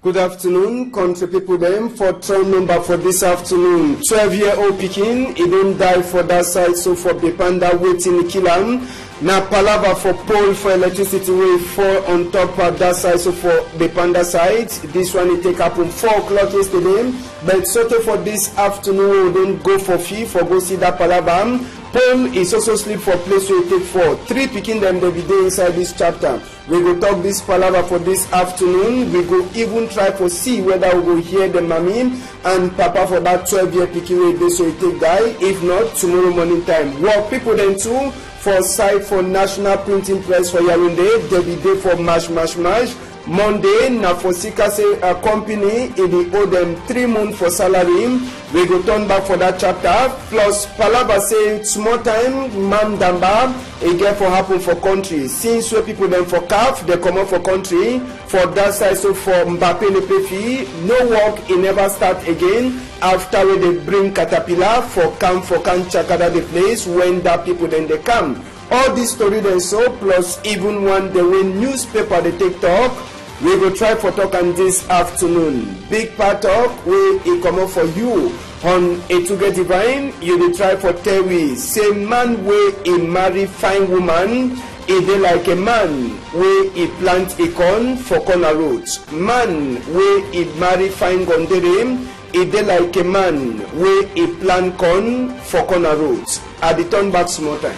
Good afternoon, country people them. For turn number for this afternoon, 12-year-old Pekin, he don't die for that side, so for Bepanda waiting kill him. Now palava for pole for electricity will fall on top of that side, so for Bepanda side. This one it take up on 4 o'clock yesterday, but sort of for this afternoon, we don't go for fee for go see that palava. Paul is also sleep for place where take 4. 3 picking them they be there inside this chapter. We go talk this palava for this afternoon. We go even try for see whether we will hear the mommy and papa for that 12-year picking way they so it take die. If not, tomorrow morning time. Work people then too for site for National Printing Press for Yaoundé. They be there for mash. Monday, na for Sikase company, it will owe them 3 months for salary. We go turn back for that chapter. Plus, Palaba say small time, man damba, it get for happen for country. Since where people then for CAF, they come up for country. For that side, so for Mbappe le Pefi, no work, it never start again. After they bring Caterpillar for can Chakada the place when that people then they come. All this story then so, plus even one the way newspaper they take talk. We go try for talk on this afternoon. Big part of where it come up for you on A To Get Divine. You will try for Terry. Say man where he marry fine woman, it dey like a man where he plant a corn for corner roads. Man where he marry fine gondere, it dey like a man where he plant corn for corner roads. At the turn back small time.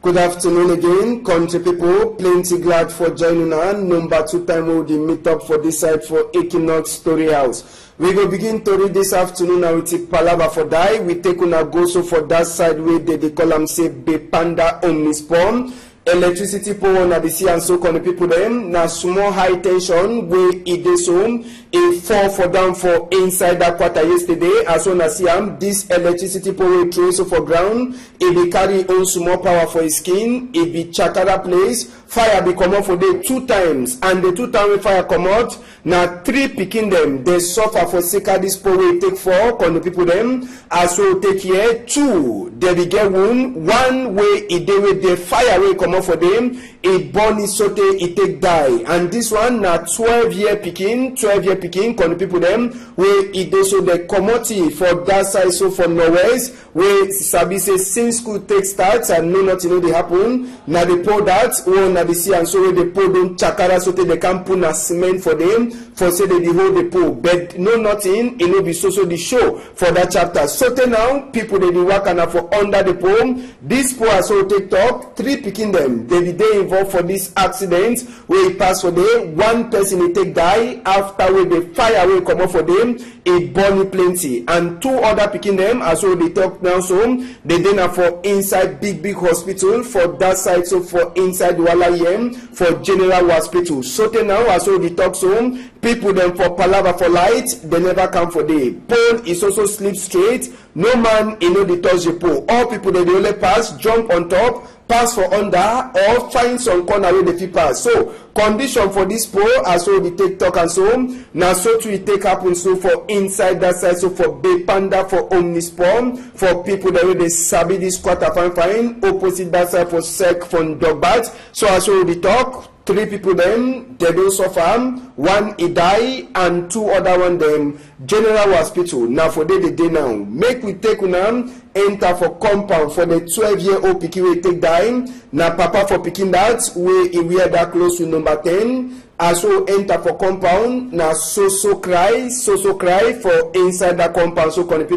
Good afternoon again, country people. Plenty glad for joining us. Number 2 time we'll meet up for this side for Equinox Story House. We will begin to read this afternoon and we take palava for die. We take on a go so for that side where they call them say Bepanda Omnispon. Electricity power na the sea and so can the people them. Now small high tension where it is home. It fall for down for inside that quarter yesterday. As soon as this electricity power through so for ground. It be carry on small power for his skin. It be chakara place. Fire be come out for day 2 times. And the 2 times fire come out. Now 3 picking them. They suffer for sika this power take 4. Can the people them. As well take here 2. They be get wound. 1 way it they with the fire will come out for them. It born is sote it take die. And this one now 12-year picking. 12-year picking. Can the people them. Where it they so the commodity for that side so for Norwest. Where Sabi say since school take starts and no nothing know they happen. Now they pour that. One na the sea and so they pour them chakara so they can put a cement for them. For say they hold the pool. But no nothing. It will be so the show for that chapter. So now people they work and for under the pool. This pool has so take talk. 3 picking them. They be there involved for this accident where it pass for them. 1 person they take die after where the fire will come up for them. It burn plenty and 2 other picking them as well they talk now so they then for inside big hospital for that side so for inside Walayem for general hospital. So now as well they talk so people them for palava for light they never come for day. Paul is also sleep straight. No man in no they touch the pole. All people they only pass jump on top. Pass for under or find some corner where the fit pass. So condition for this pole as well we take talk and so now so to it take happen so for inside that side so for Bepanda for Omnispon for people that they sabi this quarter fine opposite that side for sec from dog bat. So as well we talk 3 people them they don't suffer. 1 he die and 2 other one them general hospital. Now for day now make we take on enter for compound for the 12-year-old pikin we take dying. Now papa for picking that way he wear that close to number 10. As well enter for compound. Now so cry for inside that compound. So can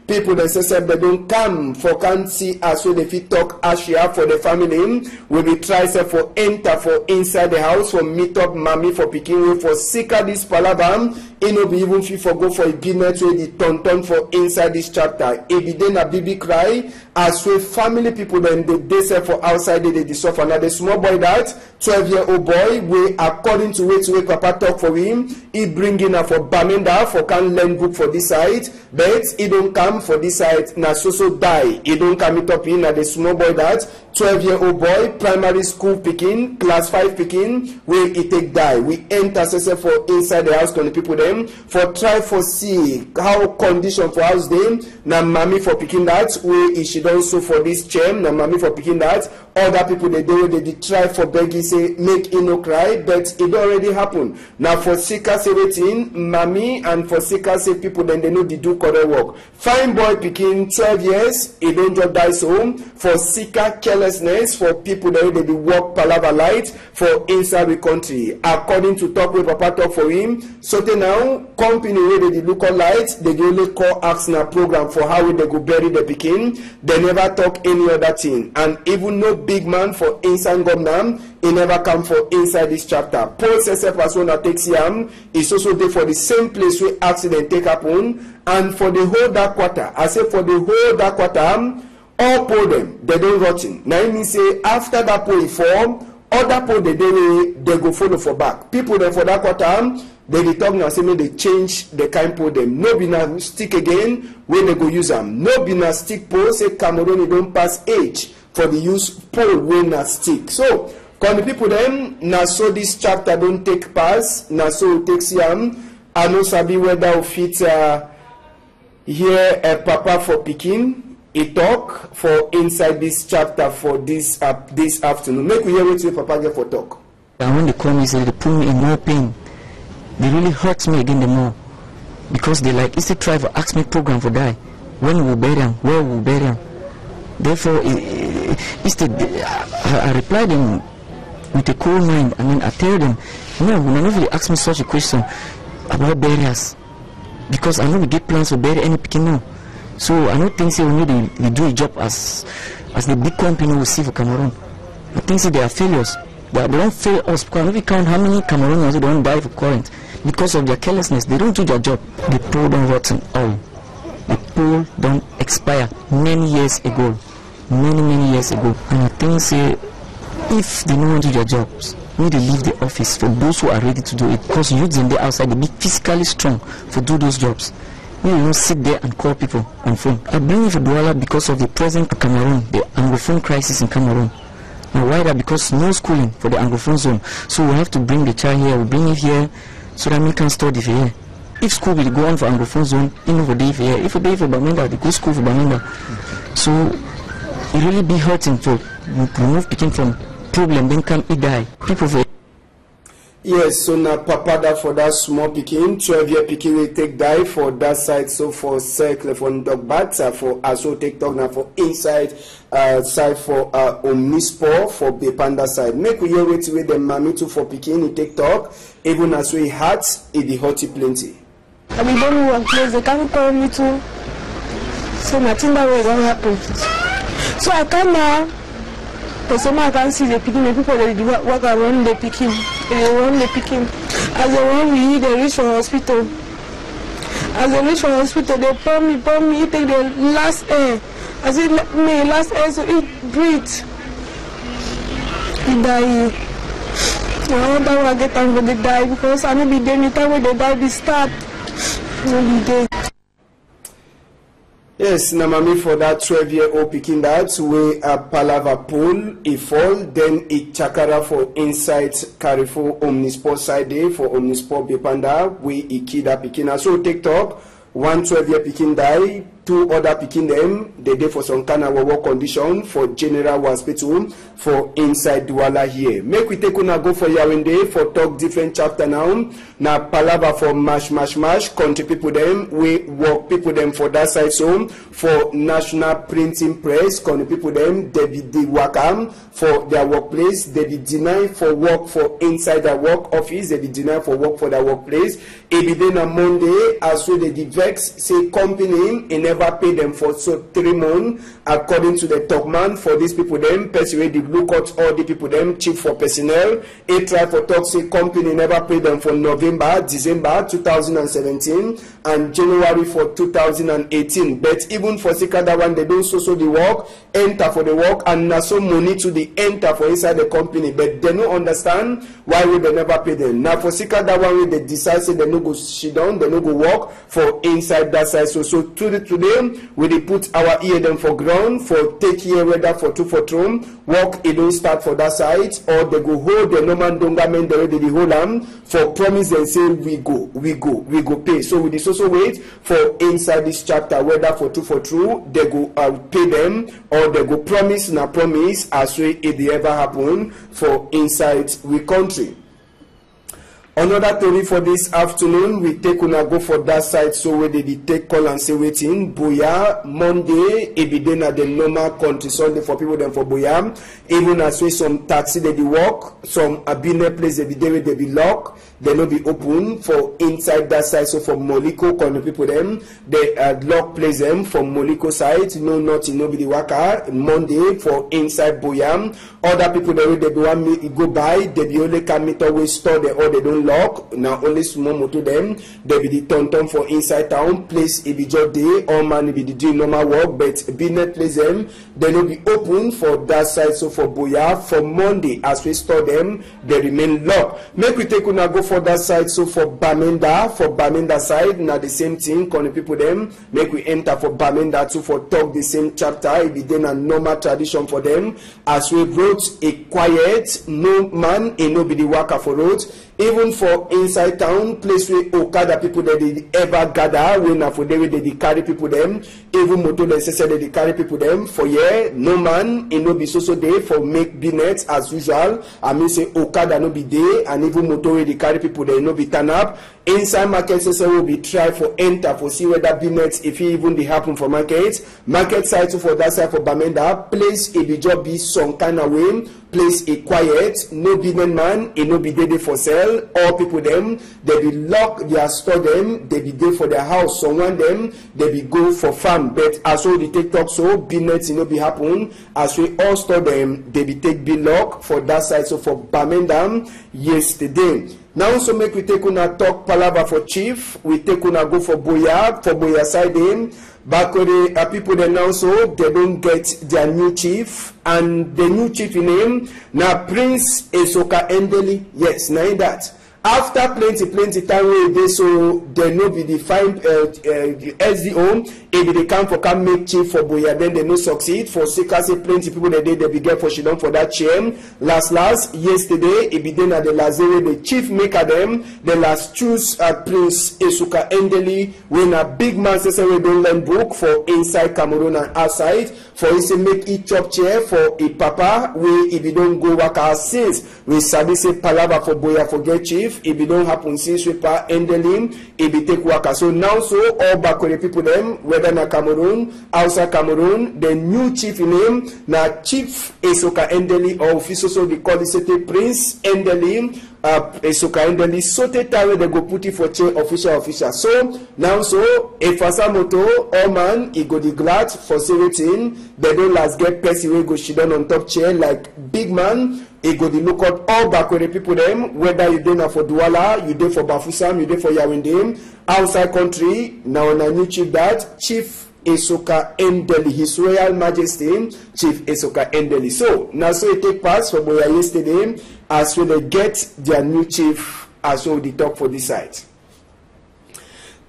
people themselves they don't come for can't see as well if you talk ashia for the family. We will try for enter for inside the house for meet up mommy for picking for sika this palabam. he no be even fit for go for a business wey the turn for inside this chapter. E be then a baby cry as well family people then they say for outside they suffer. Now the small boy that 12-year-old boy we according to way papa talk for him, he bring in for Bamenda for can learn book for this side, but he don't come for this side na so die. He don't come it up in na the small boy that 12-year-old boy primary school picking class 5 picking where he take die. We enter for inside the house the people them for try for see how condition for house them na mommy for picking that way she don't so for this chair na mommy for picking that other people they try for begging say make no cry but it already happened. Now for Sika say waiting mommy and for Sika say people then they know they do correct work. Fine boy picking 12 years he don't just die home for Sika carelessness for people that they work palava light for inside the country according to talk with papa talk for him. So now company where they look on light they only call ask na program for how they go bury the pikin. They never talk any other thing and even no big man for inside government he never come for inside this chapter. Paul says a person that takes him is also there for the same place where accident take happen and for the whole dark quarter. I say for the whole dark quarter all pole them they don't rotten. Now it means say after that pole form other pole they go follow for back. People then for that quarter they talk now say they change the kind pole them. No be na stick again when they go use them. No be na stick pole say Cameroon don't pass age for the use pole when na stick. So when the people them na so this chapter don't take pass na so it takes yam. I know sabi whether we fit here a papa for picking. A talk for inside this chapter for this afternoon. Make we hear what your papa get for talk. And when they call me, say they put me in more pain. They really hurt me again the more because they like instead try for ask me program for die. When we bury them, where we bury them. Therefore, instead I reply them with a cool mind. I mean, I tell them, no, when nobody ask me such a question about burials because I know we get plans to bury any picking now. So I don't think say we need to do a job as the big company we see for Cameroon. I think say they are failures. But they don't fail us because we count how many Cameroonians who don't die for current because of their carelessness. They don't do their job. The pole don't rotten all. The pole don't expire many years ago. Many years ago. And I think say if they don't want to do their jobs, we need to leave the office for those who are ready to do it. Because youths in there outside, they be physically strong for do those jobs. We don't sit there and call people on phone. I bring you for Douala because of the present Cameroon, the Anglophone crisis in Cameroon. Now why that? Because no schooling for the Anglophone zone. So we have to bring the child here, we bring it here so that we can study for here. If school will go on for Anglophone zone, in over day for here. If a day for Bamenda, they go school for Bamenda. So it really be hurting for remove picking from problem, then come it die. People for yes, so now papa that for that small picking, 12-year picking will take die for that side. So for circle for dog bats for also take dog now for inside side for Omnisport for Bepanda side. Make we hear it with the mommy too for picking he take talk. Even as we had it the hotty plenty. I mean don't know one place they can't call me too. So nothing that way gonna happen. So I come now. Because I can see the picking, the people that work around the picking, they run the picking. As they run, we they reach for hospital. As they reach for hospital, they pour me, take the last air. As it me last air, so it breathe. He die. I want to get time when they die because I know be there. Anytime when they die, they start. No be there. Yes, Namami for that 12-year-old picking that way a palava pool, he fall, then it chakara for inside Carrefour Omnisport side day for Omnisport Bepanda, we ikida picking. So TikTok, 1 12-year picking die, 2 other picking them, they day for some kind of work condition for General Hospital for inside Douala here. Make we take una go for Yaoundé for talk different chapter now. Now palava for mash country people them, we work people them for that side so for National Printing Press, country people them, they be the wakam for their workplace, they be denied for work for inside their work office, they be denied for work for their workplace. It be then on Monday as well they vex say company in never never pay them for 3 months, according to the top man for these people them. Person wey dey look out all the people them, chief for personnel. A try for talk say company never pay them for November, December 2017 and January for 2018. But even for Sika that one, they don't so the work, enter for the work, and na so money to the enter for inside the company. But they don't understand why would they never pay them. Now for Sika that one, they decide say they no go sit down, they no go work for inside that side. So today we dey put our ear them for ground for take here whether for 2 for room work. It don't start for that side, or they go hold the normal donga men the way they hold them for promise and say we go pay. So we also wait for inside this chapter whether for 2 for true they go pay them, or they go promise na promise as way it ever happen for inside we country. Another story for this afternoon, we take una go for that side so where they take call and say waiting. Boya Monday, it be then at the normal country Sunday for people them for Boya. Even as way some taxi they be walk, some abine place they be there they be lock, they no be open for inside that side. So for Moliko country people them, they lock place them from Moliko side. No nothing, nobody waka Monday for inside Boya. Other people they be want me go by, they be only can meet always store there or they don't lock. Now only small motor them, they be the turn for inside town place. It be just day or man it be the doing normal work, but business place them they no be open for that side. So for Boya for Monday as we store them, they remain locked. Make we take una go for that side. So for Bamenda side now the same thing. Calling people them make we enter for Bamenda too for talk the same chapter. It be then a normal tradition for them as we wrote a quiet, no man and nobody worker for road. Even for inside town, place where Okada people that they ever gather, when for them they carry people them, even motor necessary they carry people them. For yeah, no man, and no be so day for make business as usual. I mean say Okada no be there, and even motor they carry people they no be turn up. Inside market say will be try for enter for see whether business if it even they happen for market. Market side so for that side for Bamenda, place it be just be some kind of way. Place a quiet, no business man, and no be there for sale. All people them, they be lock their store them, they be there for their house. Someone them, they be go for farm. But as well they take talk so business no be happen. As we all store them, they be take be lock for that side. So for Bamenda yesterday. Now so make we take una talk palava for chief. We take una go for Boya side in. Back with the people they now so they don't get their new chief, and the new chief in name now Prince Esoka Endeli. Yes, now that after plenty time where they so they no be defined SDO. If they come make chief for Boya, then they no succeed. For Sika say plenty people that they be get for Shidon for that chair. Last yesterday, it be then at the last day the chief maker them. The last choose Prince Esuka Endeli when a big man says we don't learn book for inside Cameroon and outside. For he say make it chop chair for a papa we if you don't go work out since we sabi say palava for Boya for get chief. If it don't happen since we pa Endeli, it be take worker. So now so all back with the people them whether na Cameroon, outside Cameroon, the new chief in name na Chief Esoka Endeli, or official so they call it Prince Endeli, Esoka Endeli. So they tell they go put it for chair official. So now so if Asamoto all man he go the glad for 17, they don't last get person we go sit down on top chair like big man. He go the look out all back with the people them, whether you there for Douala, you there for Bafoussam, you there for Yaoundé, outside country, now on a new chief that, Chief Esoka Endeli, His Royal Majesty, Chief Esoka Endeli. So, now so it take part for Boya yesterday, as well they get their new chief, as well they talk for this side.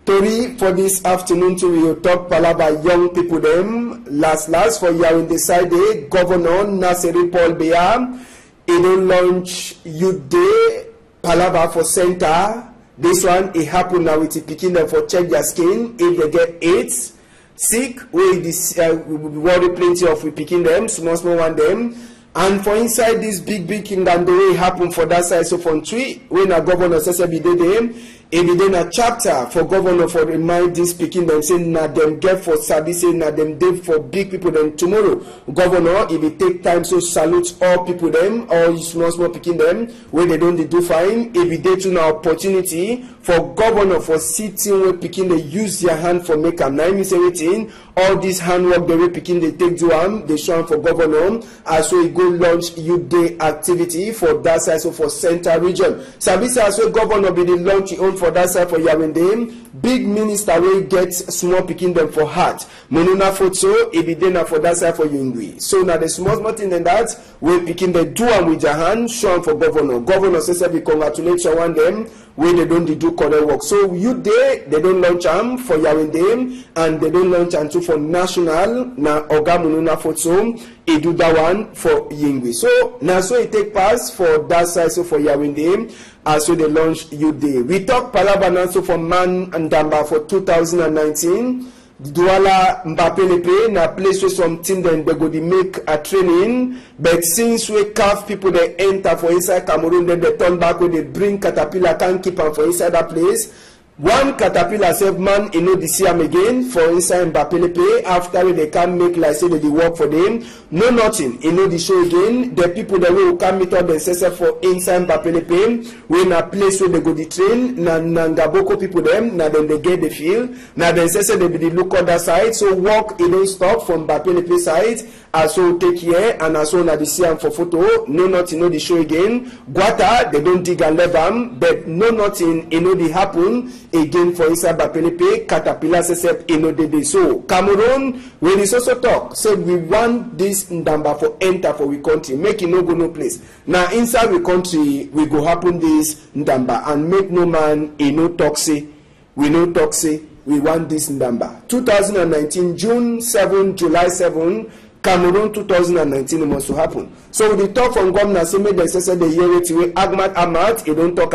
Story for this afternoon to we will talk palava young people them, last for Yaoundé side, Governor Nasiri Paul Biya. He don't launch youth day palava for center. This one it happen now with the picking them for check their skin if they get AIDS, sick. We this worry plenty of we picking them small one them. And for inside this big kingdom the way it happen for that side so from tree when a governor says be them. If you then a chapter for governor for remind this speaking them say na them get for sabi say na them dey for big people then tomorrow governor if it take time so salute all people them all small picking them when they don't do fine if it dey to an opportunity for governor for sitting where picking they use their hand for make am. Now I mean say wetin all this handwork the way picking they take to am they show am for governor as so he go launch youth day activity for that side so for central region. Sabi say as so governor be the launch he own for that side for Yawende. Big minister will get small picking them for heart. Monuna Fotso, if it then for that side for Yungui. So now the small thing than that, we picking the do am with your hand, show am for governor. Governor says we congratulate you on them when they don't do correct work. So you they don't launch am for Yawende and they don't launch am too for national. Now Oga Monuna Fotso, he do that one for Yungui. So now so it take pass for that side so for Yawende. As so they launch youth day. We talk Palabana so for Man and Damba for 2019. Douala Mbapelepe na place where something then they go to make a training. But since we carve people they enter for inside Cameroon, then they turn back when they bring Caterpillar can't keep them for inside that place. One Caterpillar save man you know the CM again for inside Mbapelepe after they can make like say they work for them. No nothing, you know the show again. The people that will come meet up themselves for inside Mbapelepe. We in a place where they go the train, na Ngaboko people them, now then they get the field. Now then say they be the look on that side. So walk you don't stop from Mbapelepe side. As so take here and as so na the CM for photo. No nothing, you know the show again. Guata, they don't dig and leave them, but no nothing, you know the happen. Again for inside Mbapelepe, Caterpillar says you know the so Cameroon when is also talk said we want this Ndamba for enter for we country make it no go no place. Now inside we country we go happen this Ndamba and make no man no talk say we no talk say we want this Ndamba. 2019 June 7 July 7 Cameroon 2019 must to happen. So the talk from governor say make them say the year it way Ahmad he don't talk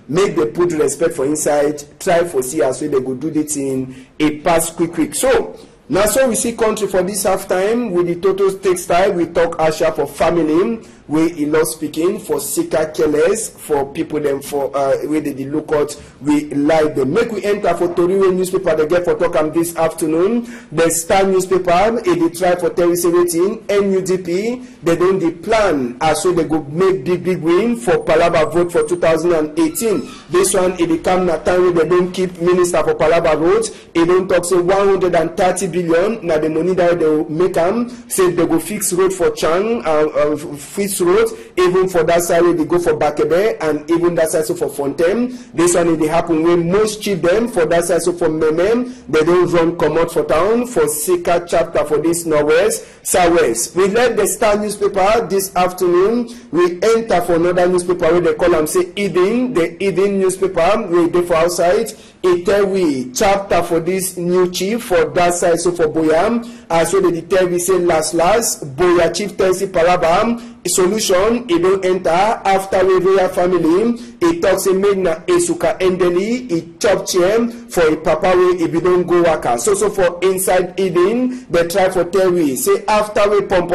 make they put respect for inside try for see as well they go do the thing a pass quick. So now so we see country for this half time with the total textile we talk Asha for family we lost speaking for Sika Keles for people them for where they look out we like them. Make we enter for Toriwe newspaper they get for talk this afternoon. The Star newspaper they try for Terry 17 NUDP they don't the plan as so they go make big win for Palaba vote for 2018. This one it come na time they don't keep minister for Palaba vote. It don't talk say 130 billion now the money that they make them say they go fix road for Chang fix road even for that side they go for Bakebe and even that side so for Fontaine. This one they happen when most chief them for that side so for Memem they don't run come out for town for Sika chapter for this Northwest Southwest. We let the Star newspaper this afternoon we enter for another newspaper where they call them say Eden the Eden newspaper we go for outside it tell we chapter for this new chief for that side so for Boyam as so they tell we say last Boya chief Tensi Palabam solution it don't enter after we royal family it talks a make na Esuka Endeli it chop chem for a papa way if you don't go waka so for inside Eden they try for tell we say after we pom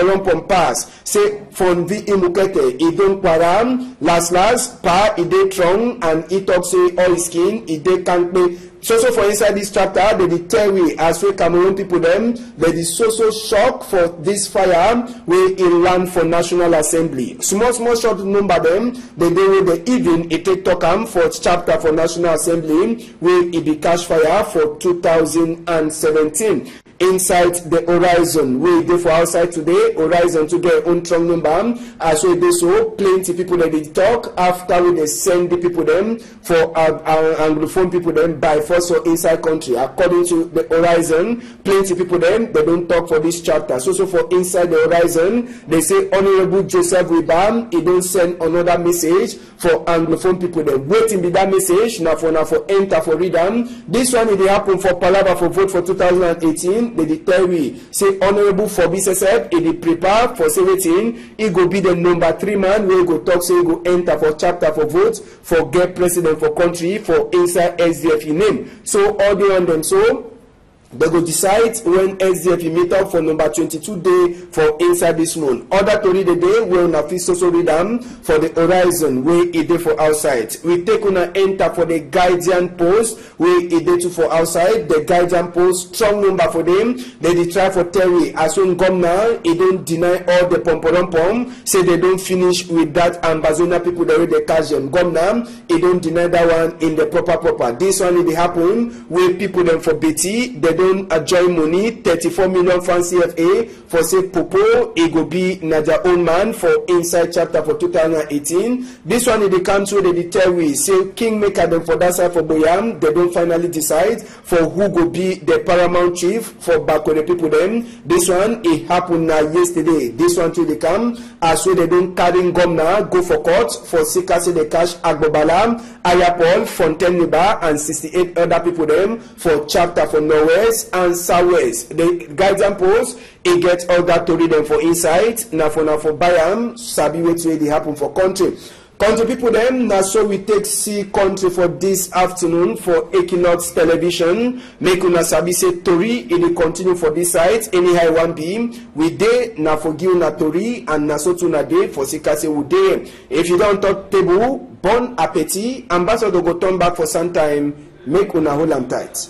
pass say for the imukete it don't param last pa it dey strong and it talks say all skin it dey can't be. So for inside this chapter, they tell we as we Cameroon people them, there is so shock for this fire we in land for National Assembly. Small short number them, they do the even it take talk for chapter for National Assembly where it be cash fire for 2017. Inside the horizon we go for outside today horizon to get own strong number as we do so plenty people that they talk after we they send the people them for anglophone people them by force or inside country according to the horizon plenty people them they don't talk for this chapter so for inside the horizon they say Honorable Joseph Wibam he don't send another message for anglophone people them waiting be that message now for enter for read them. This one it happen for Palaba for vote for 2018. They tell me say Honorable Fobi said he prepare for 17 he go be the number 3 man where go talk say he go enter for chapter for vote for get president for country for inside SDF name. So all they on them so They go decide when SDF meet up for number 22 day for inside this month. Other tori the day we una fit also read them for the horizon where it dey for outside. We take una enter for the Guardian Post where it dey to for outside. The Guardian Post strong number for them. They dey try for Terry as soon come now. It don't deny all the pom. Say they don't finish with that Ambazonia people that they catch them. Come now. It don't deny that one in the proper. This one it happen where people them for Betty. They don't join money 34 million francs CFA for say Popo it go be Nadia own man for inside chapter for 2018. This one in the country they tell we say Kingmaker them for that side for Boyam. They don't finally decide for who go be the paramount chief for back when the people them. This one it happened yesterday. This one till they come as well they don't carry governor go for court for Sikasi the cash Agbobala, Ayapol, Fontaine Niba and 68 other people them for chapter for Norwest and Southwest. The Guardian Post it gets all that to read them for inside. Now for Bayam, Sabi wait where they happen for country. Country people them, now so we take see country for this afternoon for Equinox Television. Make una sabi say Tori, it will continue for this site. Anyhow one be, we day now for give una Tori and na so tuna day for Sikase we day. If you don't talk table, bon appetit. Ambassador go turn back for some time. Make una hold am tight.